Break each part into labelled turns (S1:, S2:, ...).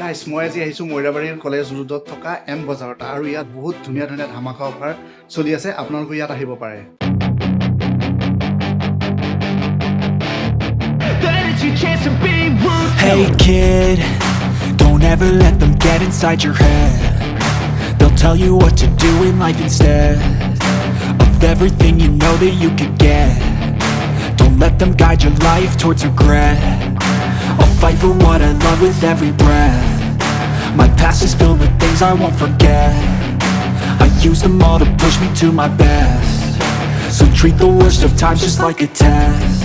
S1: Guys মই আজি আহিছো মইৰাবাৰীৰ কলেজ ৰোডত থকা এম বাজাৰত আৰু ইয়াত বহুত ধুনীয়া ধুনীয়া ধামাকা অফাৰ চলি আছে আপোনালোকে ইয়াত আহিব পাৰে
S2: Hey kid, don't ever let them get inside your head. They'll tell you what to do in life instead of everything you know that you could get. Don't let them guide your life towards regret. I'll fight for what I love with every breath. My past is filled with things I won't forget. I use them all to push me to my best. So treat the worst of times just like a test.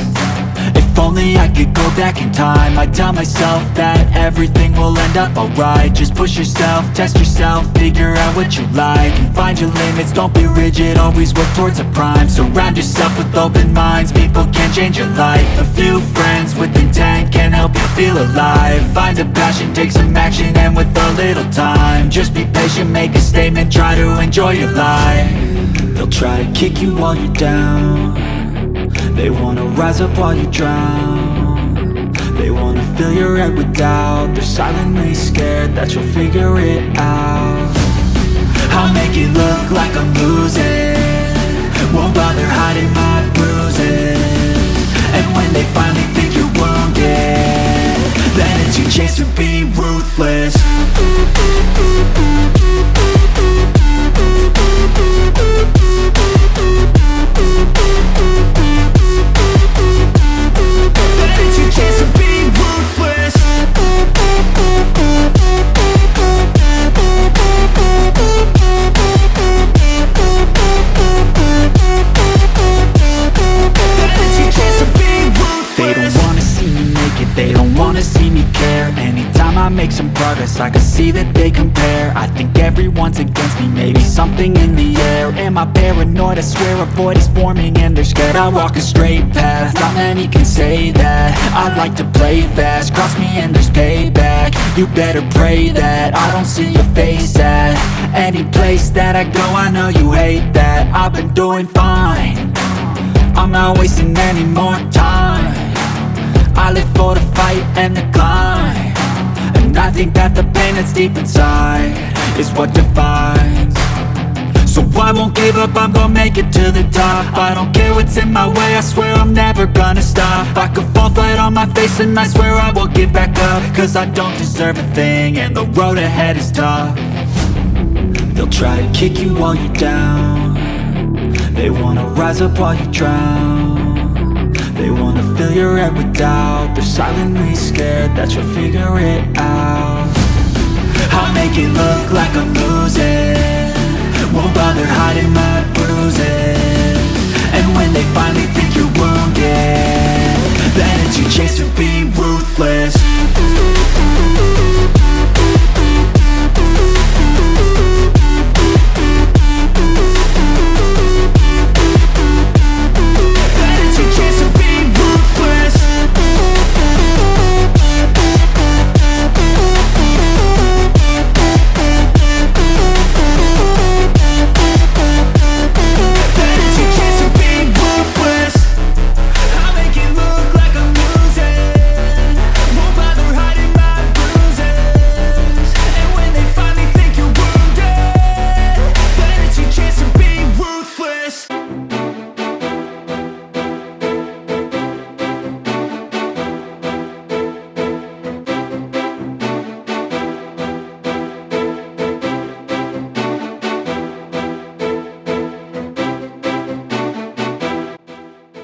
S2: If only I could go back in time, I'd tell myself that everything will end up alright. Just push yourself, test yourself, figure out what you like, and find your limits, don't be rigid, always work towards a prime. Surround yourself with open minds, people can change your life. A few friends with intent can help you feel alive. Find a passion, take some action, and with a little time, just be patient, make a statement, try to enjoy your life. They'll try to kick you while you're down. They wanna rise up while you drown. They wanna fill your head with doubt. They're silently scared that you'll figure it out. I'll make it look like I'm losing, won't bother hiding my bruises. And when they finally think you're wounded, then it's your chance to be ruthless. They don't wanna see me care. Anytime I make some progress, I can see that they compare. I think everyone's against me, maybe something in the air. Am I paranoid? I swear a void is forming and they're scared. I walk a straight path, not many can say that. I like to play fast, cross me and there's payback. You better pray that I don't see your face at any place that I go. I know you hate that. I've been doing fine, I'm not wasting any more time. I live for the fight and the climb, and I think that the pain that's deep inside is what defines. So I won't give up, I'm gonna make it to the top. I don't care what's in my way, I swear I'm never gonna stop. I could fall flat on my face and I swear I will get back up, cause I don't deserve a thing and the road ahead is tough. They'll try to kick you while you're down. They wanna rise up while you drown. They wanna fill your head with doubt. They're silently scared that you'll figure it out. I'll make it look like I'm losing, won't bother hiding my bruises. And when they finally think you're wounded, then it's your chance to be ruthless.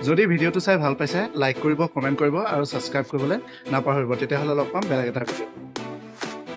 S1: যদি ভিডিওটো চাই ভাল পাইছে like কৰিব comment কৰিব আৰু subscribe কৰিবলৈ নাপাহৰিব তেতিয়াহলে লগ পাম বেলেগ এটা ভিডিঅ